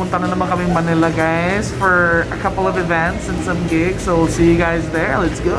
pupunta na naman kami Manila, guys, for a couple of events and some gigs. So, we'll see you guys there. Let's go!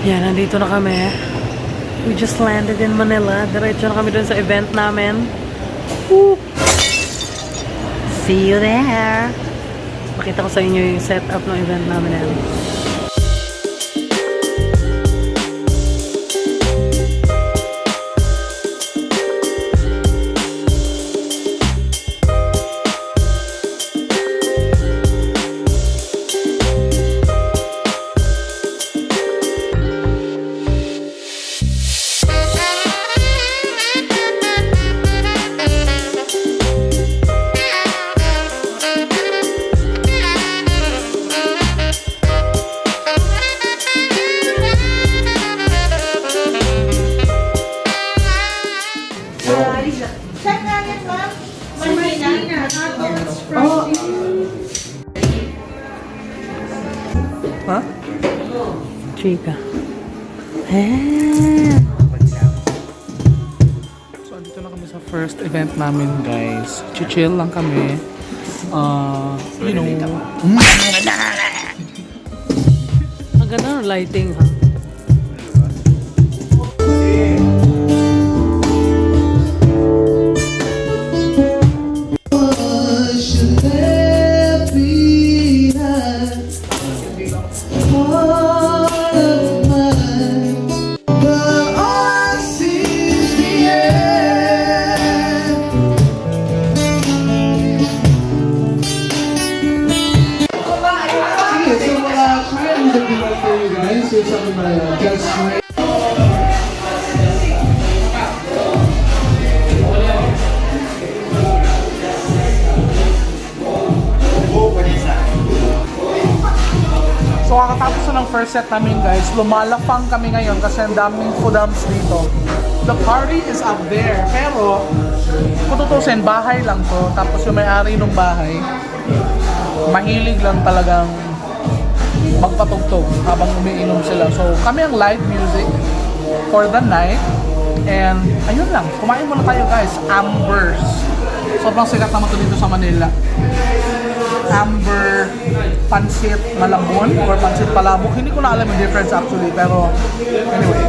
Yan, nandito na kami. We just landed in Manila. Diretso na kami dun sa event namin. Woo! See you there! Pakita ko sa inyo yung setup ng event namin yan. Huh? Chica. So, andito na kami sa first event namin, guys. Chill lang kami. You know. Ang ganda ng lighting, ha? So, kakatapos na ng first set namin, guys. Lumalapang kami ngayon kasi ang daming foodams dito. The party is up there. Pero, kung tutusin, bahay lang to. Tapos yung may-ari ng bahay, mahilig lang talagang magpatugtog habang umiinom sila. So, kami ang live music for the night. And, ayun lang. Kumain muna tayo, guys. Ambers. Sobrang sikat naman to dito sa Manila. Amber pansit malabon or pansit palabok. Hindi ko na alam yung difference actually, pero anyway.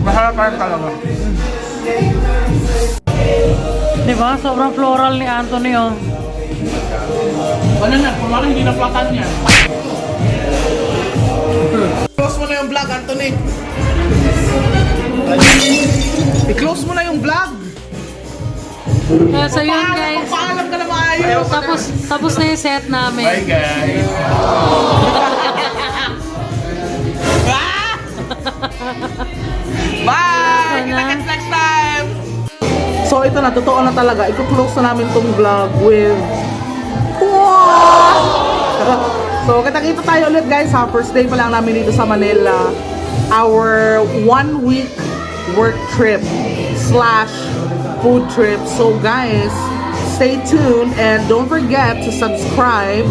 Masarap pa rin talaga. Diba? Sobrang floral ni Anthony, oh. Ano na? Kung ano hindi na-platan yan. Close mo na yung vlog, Anthony. I-close mo na yung vlog. So yun, guys. Paalam ka na maayos. Tapos na yung set namin. Bye, guys. Bye! Kita-kits next time! So ito na, totoo na talaga. I-close na namin tong vlog with... So kita-kita tayo ulit, guys, ha. First day pa lang namin dito sa Manila. Our 1 week work trip / food trip. So guys, stay tuned and don't forget to subscribe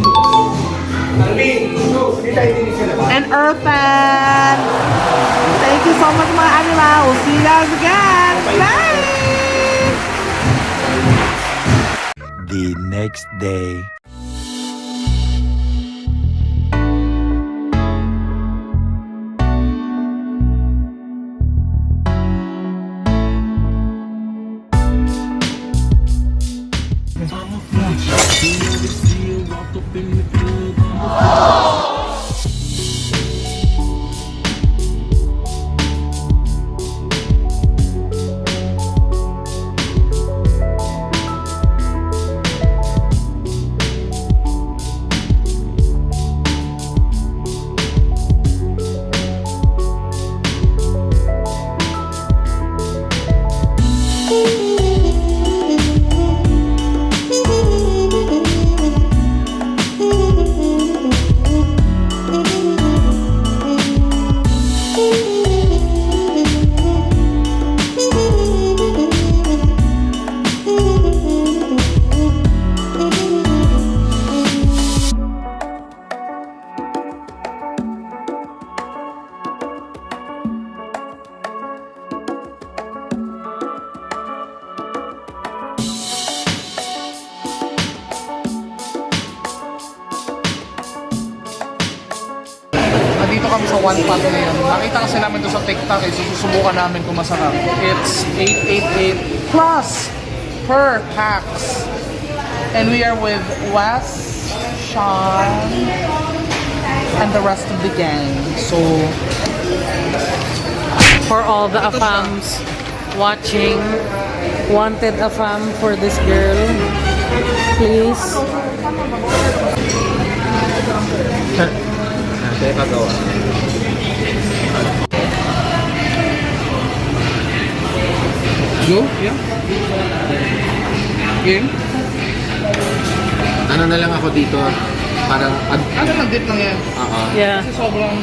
and Earthan. Thank you so much, mga anima. We'll see you guys again. Bye! The next day. nandito kami sa one pot ngayon. Nakita kasi namin to sa TikTok eh, so susubukan namin kung masarap. It's 888 plus per packs. And we are with Wes, Sean, and the rest of the gang. So, For all the afams watching, wanted afam for this girl, please. Saya pagawa. go? Yeah? Game? Ano na lang ako dito? Parang Ano lang dip lang yan? Yeah. Kasi sobrang...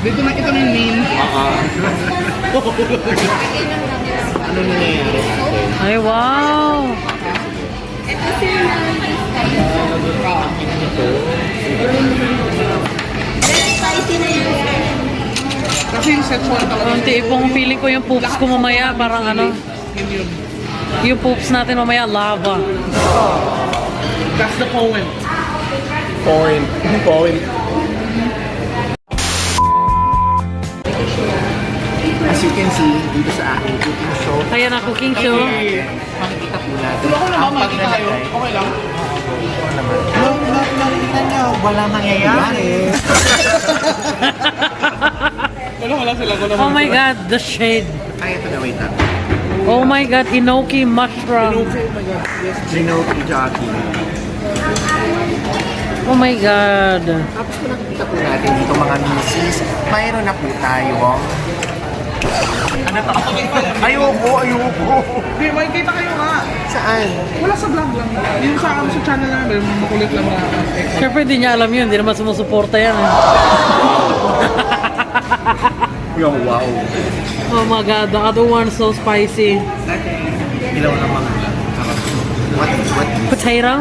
Dito nakita mo yung main. Ano nangyayari? Ay, wow! Kasi yung Szechuan talaga. Ang tipong feeling ko yung poops ko mamaya, parang ano, Yun. yung poops natin mamaya, lava. That's the point. Point. As you can see, dito sa aking cooking show, Ayan ang cooking show. makikita po natin Tulungan naman, ang makikita tayo. paglalagay. Okay lang. Nakikita nyo, wala nangyayari. Wala sila. Oh my God, the shade. Ay, ito na, wait lang. Oh my God, enoki mushroom. Ginoti jockey. Oh my God. Tapos kung nakikita po natin dito mga misis, mayroon na po tayo. Ano to? Ayoko. Hindi, makikita kayo nga. Saan? Wala sa vlog lang. Yung sa channel namin, makulit lang na. Siyempre, hindi niya alam yun. Hindi naman sumusuporta yan. Eh. Yung wow. Oh my God, the other one so spicy. Ilaw ng mga what Potato?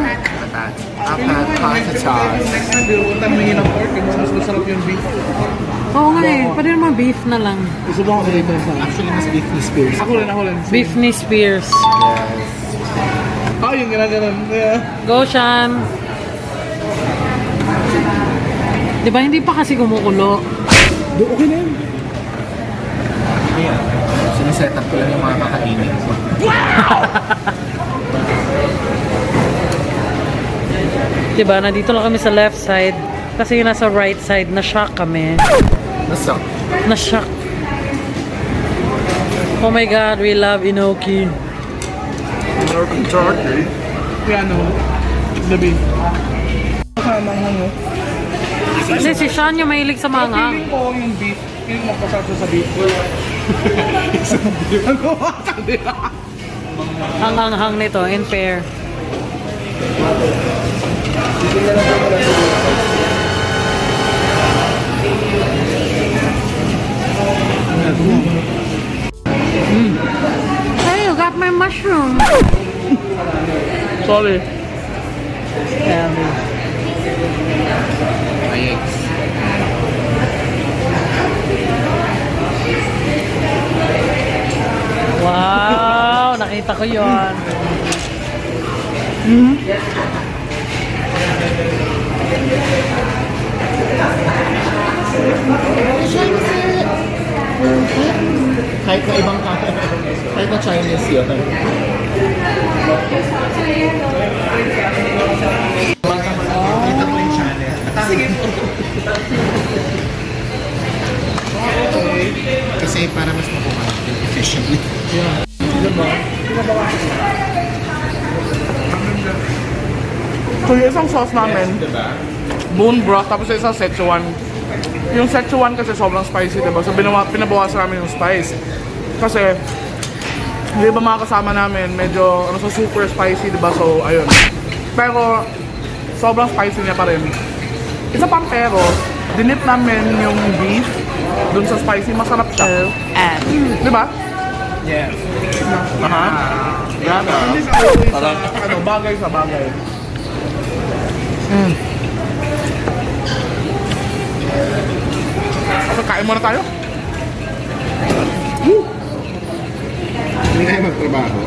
pasta sauce. Next time, dilutan mo yun ng pork. Mas masarap yung beef. Oo nga eh, pwede naman beef na lang. Susubukan ko dito sa... Actually, mas beef ni Spears. Ako rin. Beef ni Spears. Ah, yung ginaganon. Yeah. Go, Shan! Di ba hindi pa kasi kumukulo? Okay na yun. Ayan. Siniset up ko lang yung mga kakainin. Diba, nandito lang kami sa left side. Kasi yung nasa right side, na-shock kami. Nasa? Na-shock. Oh my God, we love enoki. Turkey. Kaya ano, the beef. Kasama ano. Kasi si Sean yung mahilig sa mga. Feeling ko yung beef, feeling mo pasasya sa beef. Ano? Sabi na. Ang anghang nito, in fair. Hey, you got my mushroom. Sorry. Ayeks. Wow, nakita ko yon. Kahit na ibang kahit na Chinese yun. Kita mo yung channel. Sige. Kasi para mas makuha natin efficiently. So yung isang sauce namin, bone broth, tapos yung isang Szechuan. Yung Szechuan kasi sobrang spicy, diba? So pinabawasan namin yung spice. Kasi, di ba mga kasama namin, medyo ano, so super spicy, diba? So, ayun. Pero, sobrang spicy niya pa rin. Isa pang pero, dinip namin yung beef dun sa spicy, masarap siya. Di ba? Yes. Aha. Grabe. Hindi siya always sa, ano, bagay sa bagay. So, kain muna tayo. Hindi tayo magtrabaho.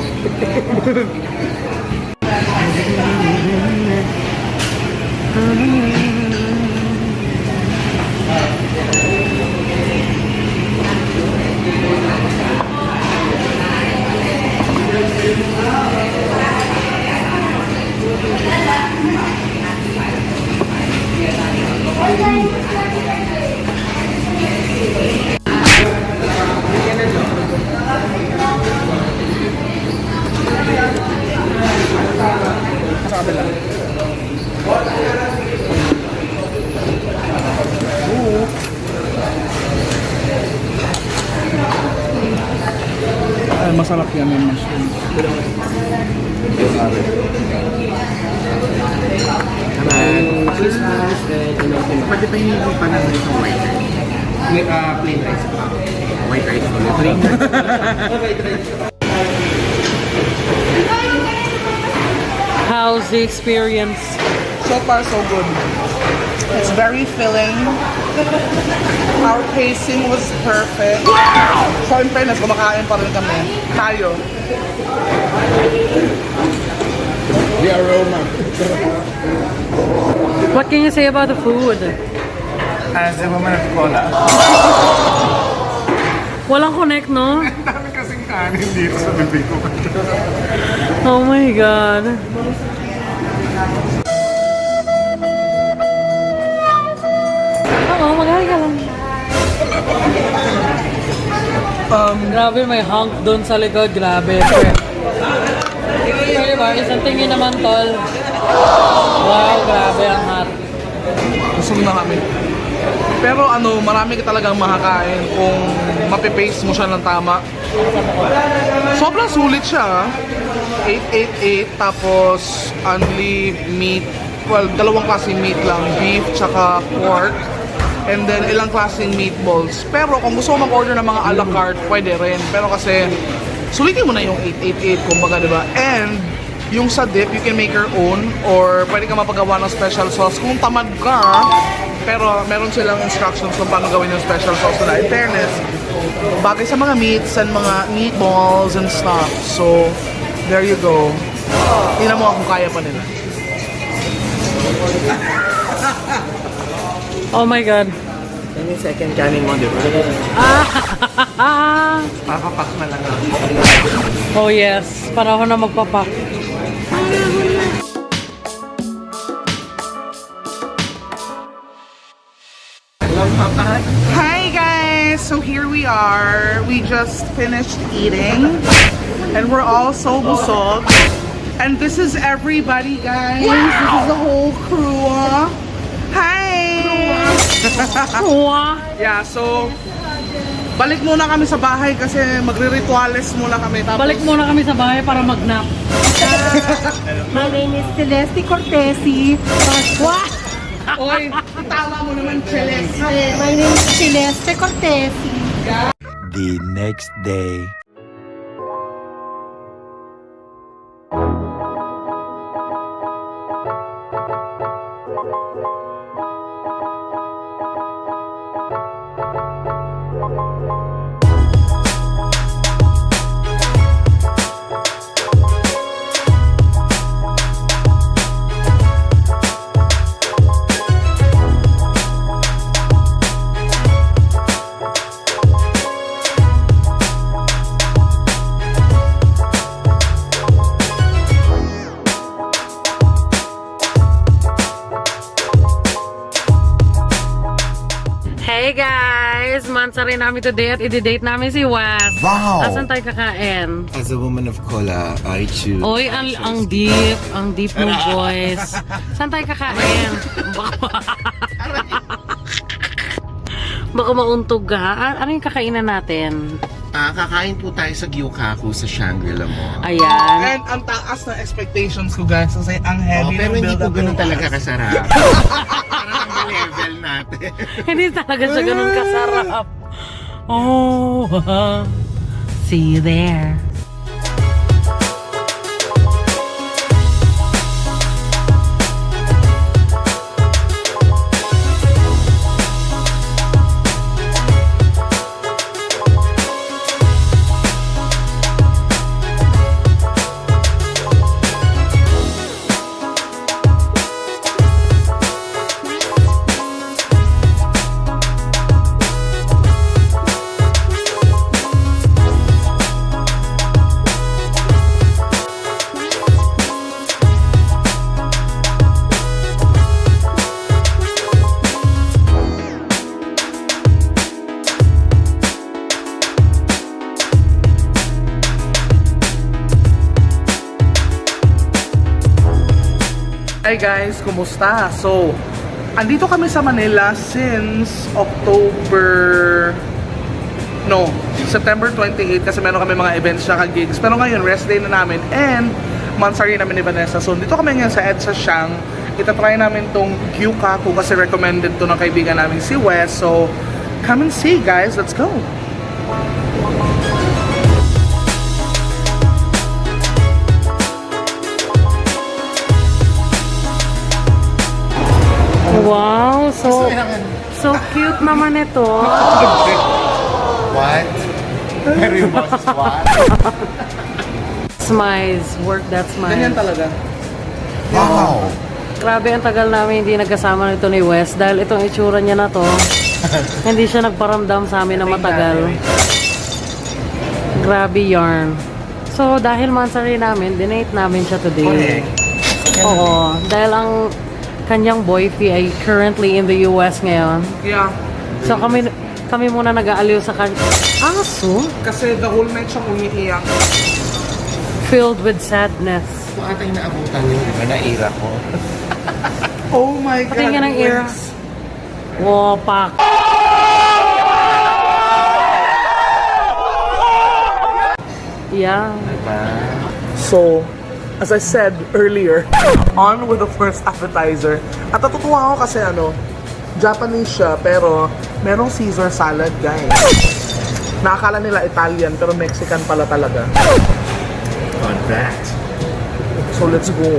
Masarap yan yung mushroom. Pwede pa yung panalo itong white rice. Plain rice pa. White rice ulit. How's the experience? So far, so good. It's very filling. Our pacing was perfect. So in fairness, kumakain pa rin kami. Tayo. The aroma. What can you say about the food? As a woman of cola. Walang connect, no? Ang dami kasing kanin dito sa bibig ko. Oh my God. Oo, magaling ka lang. Grabe, may hunk doon sa likod. Grabe. Pero diba, isang tingin naman, tol. Wow, grabe ang hot. Busog na kami. Pero ano, marami ka talagang makakain kung mapipace mo siya ng tama. Sobrang sulit siya. 888 tapos only meat. Well, dalawang klaseng meat lang. Beef tsaka pork. And then ilang klaseng meatballs. Pero kung gusto mo mag-order ng mga a la carte, pwede rin. Pero kasi sulitin mo na yung 888 kumbaga, diba? And yung sa dip, you can make your own or pwede ka mapagawa ng special sauce kung tamad ka. Pero meron silang instructions kung paano gawin yung special sauce na. In fairness, bagay sa mga meats and mga meatballs and stuff. So, there you go. Tingnan mo kung kaya pa nila. Oh my God. Yan yung second kanin mo, di ba? Papapak na lang ako. Oh yes, para ako na magpapak. Hi guys! So here we are. We just finished eating and we're all so busog. And this is everybody, guys. This is the whole crew. Hi! Yeah, so balik muna kami sa bahay kasi magre-rituales muna kami. Tapos, Balik muna kami sa bahay para mag-nap. My name is Celeste Cortesi. Oy, tama mo naman, Celeste. My name is Celeste Cortesi. The next day. Hey guys! Mansa rin namin today at i-date namin si Wes. Wow! Asan tayo kakain? As a woman of cola, I choose... Oy, ang deep mo voice. Saan tayo kakain? Baka mauntog ka. Ano yung kakainan natin? Kakain po tayo sa Gyukaku sa Shangri-La mo. Ayan. And ang taas na expectations ko, guys, kasi ang heavy pero ng hindi po build-up ganun ng talaga taas. kasarap. Parang ang level natin. Hindi talaga siya ganun kasarap. Oh, see you there. Hi guys, kumusta? So, andito kami sa Manila since October... No, September 28 kasi meron kami mga events tsaka gigs. Pero ngayon, rest day na namin and monthsary namin ni Vanessa. So dito kami ngayon sa EDSA Siang. Itatry namin tong Gyukaku kasi recommended to ng kaibigan namin si Wes. So come and see guys, let's go! Wow, so cute naman ito. What? Pero yung boses, what? Smiles, work that Ganyan smile. talaga. Wow! Grabe, ang tagal namin hindi nagkasama nito ni Wes dahil itong itsura niya na to. Hindi siya nagparamdam sa amin na matagal. Grabe yarn. So, dahil monthsary namin, dinate namin siya today. Oo, dahil ang kanyang boyfriend ay currently in the US ngayon. Yeah. So, kami muna nag-aaliw sa kanya. Aso? Kasi the whole night siyang umiiyak. Filled with sadness. Ito ata yung naabutan niyo, di ba? Naira ko. Oh my God. Patingin ng era. Wes. Wopak. Yeah. Diba? So, as I said earlier, on with the first appetizer. At natutuwa ako kasi Japanese siya pero merong Caesar salad guys. Nakakala nila Italian pero Mexican pala talaga. Fun fact. So let's go.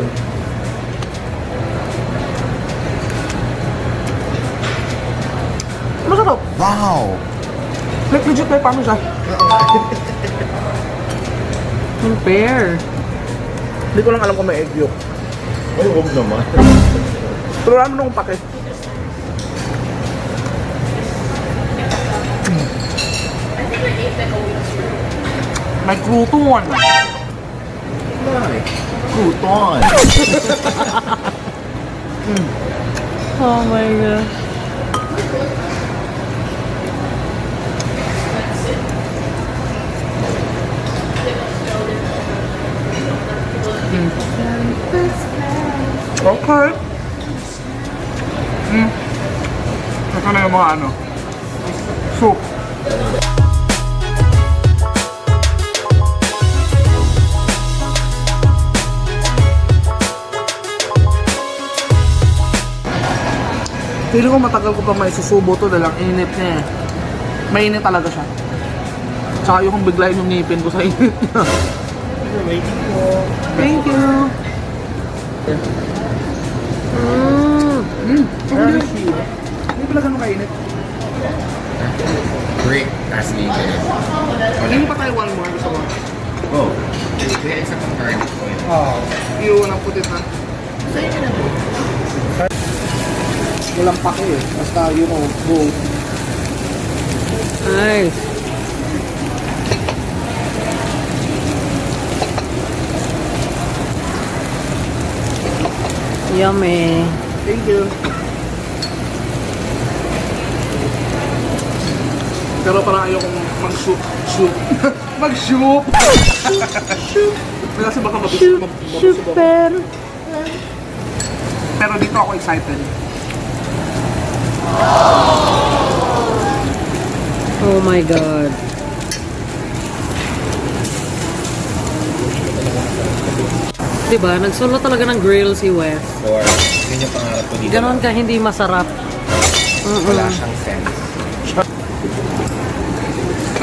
Masarap. Wow! Like legit may parmesan siya. In pair. Hindi ko lang alam kung may egg yolk. Ay, huwag naman. Pero alam mo nung pakit. May crouton. Crouton! Oh my gosh. Okay. Ito na yung mga soup. Feeling ko matagal ko pa may susubo to dahil ang init niya eh. Mainit talaga siya. Tsaka yung biglayin yung ngipin ko sa init niya. Waiting po. Thank you! Hindi pala ganun kainit. Great. As needed. Hindi pa tayo one more. Gusto mo? Oh. Kaya isa pang card. Oo. Iwan ang putit na. Walang pake eh. Basta go. Nice. Yummy. Thank you. Pero parang ayokong mag-shoot. Mag-shoot! Shoot! Kasi baka mabusog. Super. Pero dito ako excited. Oh my God. Diba? Nagsulo talaga ng grill si Wes. Or, yun yung pangarap ko dito. Ganon ka hindi masarap. Wala siyang sense.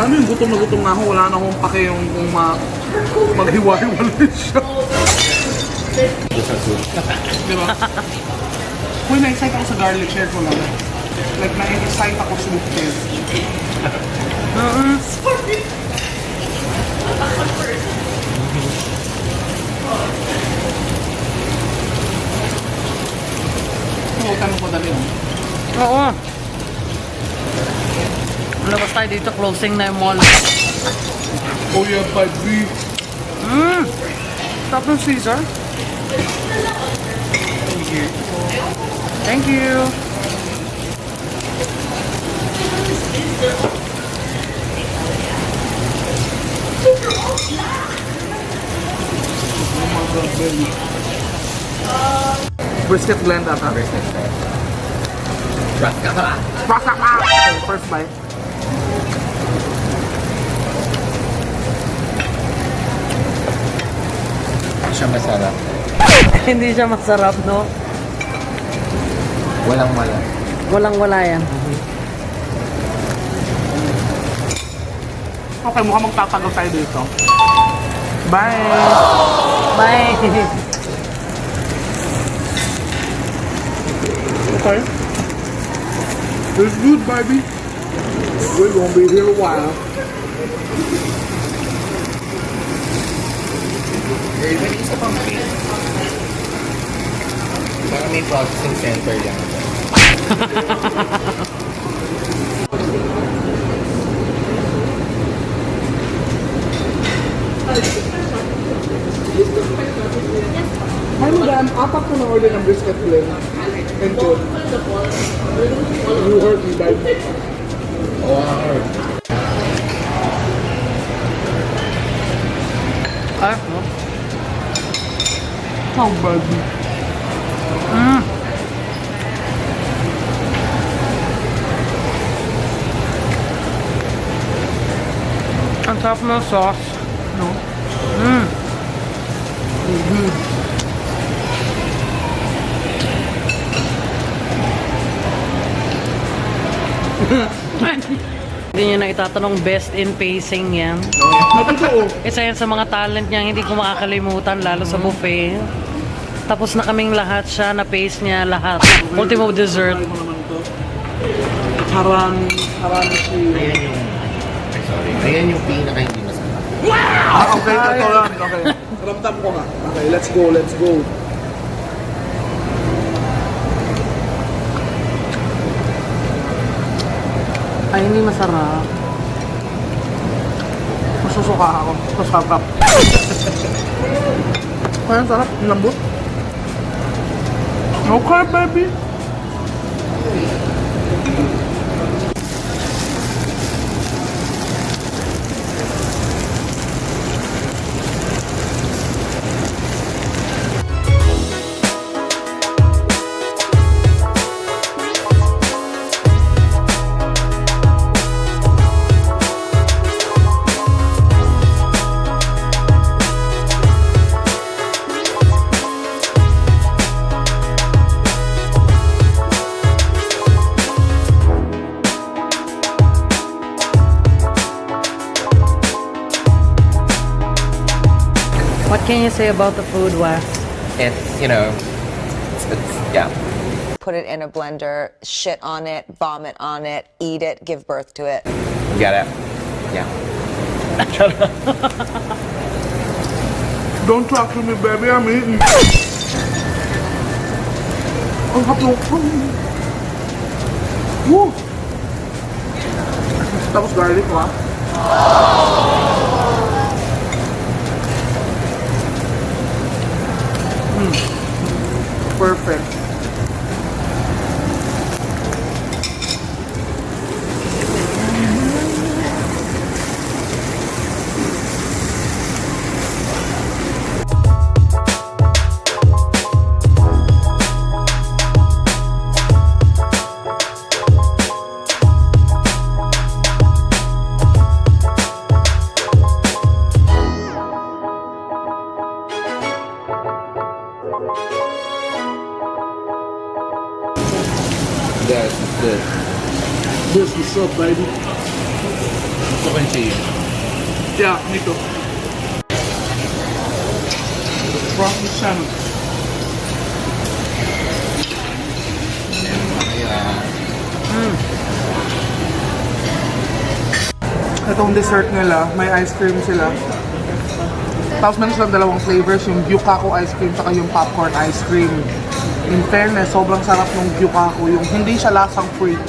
Alam mo yung gutom na gutom nga ako, wala na akong pake yung kung maghiwa-hiwalay siya. Diba? Uy, na-excite ako sa garlic, share ko lang. Like, na-excite ako sa soup taste. Sorry! Oo, tanong ko dali. Oo. Labas tayo dito, closing na yung mall. Oh yeah, baby. Stop ng Caesar. Thank you. Thank you. Oh my God, baby. Brisket blend ata. Brisket blend. Trust ka ba? Baka! First bite. siya masarap. Hindi siya masarap, no? Walang wala. Walang-wala yan. Okay, mukhang magtatagal tayo dito. Bye! Bye! Okay. It's good, baby. We're gonna be here a while. May isa pang pin. Parang may processing center lang. Hi, madam. Apat ko na order ng biscuit blend. And good. You heard me, baby. Wow. Ah, Oh, baby. ang sarap ng sauce. No? Hindi nyo na itatanong best in pacing yan. Natotoo. Isa yan sa mga talent niya, hindi ko makakalimutan, lalo sa buffet. Tapos na kaming lahat siya, na-pace niya lahat. Ultimo dessert. Try mo naman ito. Harami si... Ayan yung... Ay, sorry. Ayan yung pinaka hindi masarap. Okay, ito lang. Okay. Ramdam ko nga. Okay, let's go, let's go. Ay, hindi masarap. Masusuka ako. Masarap. Ayan, sarap. Lambot. Okay, baby. What can you say about the food, Wes? It's, you know, it's yeah. Put it in a blender, shit on it, vomit on it, eat it, give birth to it. You get it? Yeah. Don't talk to me, baby. I'm eating. Ang haplo. Woo! Tapos garlic, ha? Perfect. Yes, it's good. This is up, baby. Gusto ko yung cheese. Yeah, me too. Broccoli salad. Itong dessert nila, may ice cream sila. Tapos meron silang dalawang flavors, yung Gyukaku ice cream saka yung popcorn ice cream. In fairness, sobrang sarap ng Gyukaku, yung hindi siya lasang free.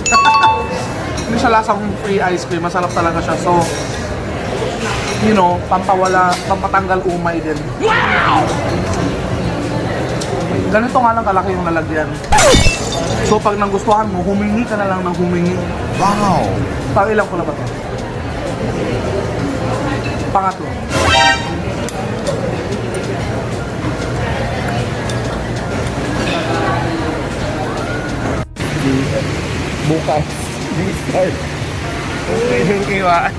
Hindi siya lasang free ice cream, masarap talaga siya. So, you know, pampatanggal umay din. Wow! Ganito nga lang kalaki yung lalagyan. So, pag nagustuhan mo, humingi ka na lang ng humingi. Wow! Pang ilang ko na ba ito? Pangatlo. Bukas. Restart. Okay, yung kiwaan.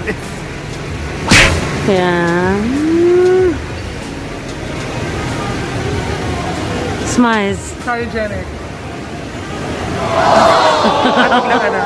Yan. Smize. Cryogenic. At biglang ano.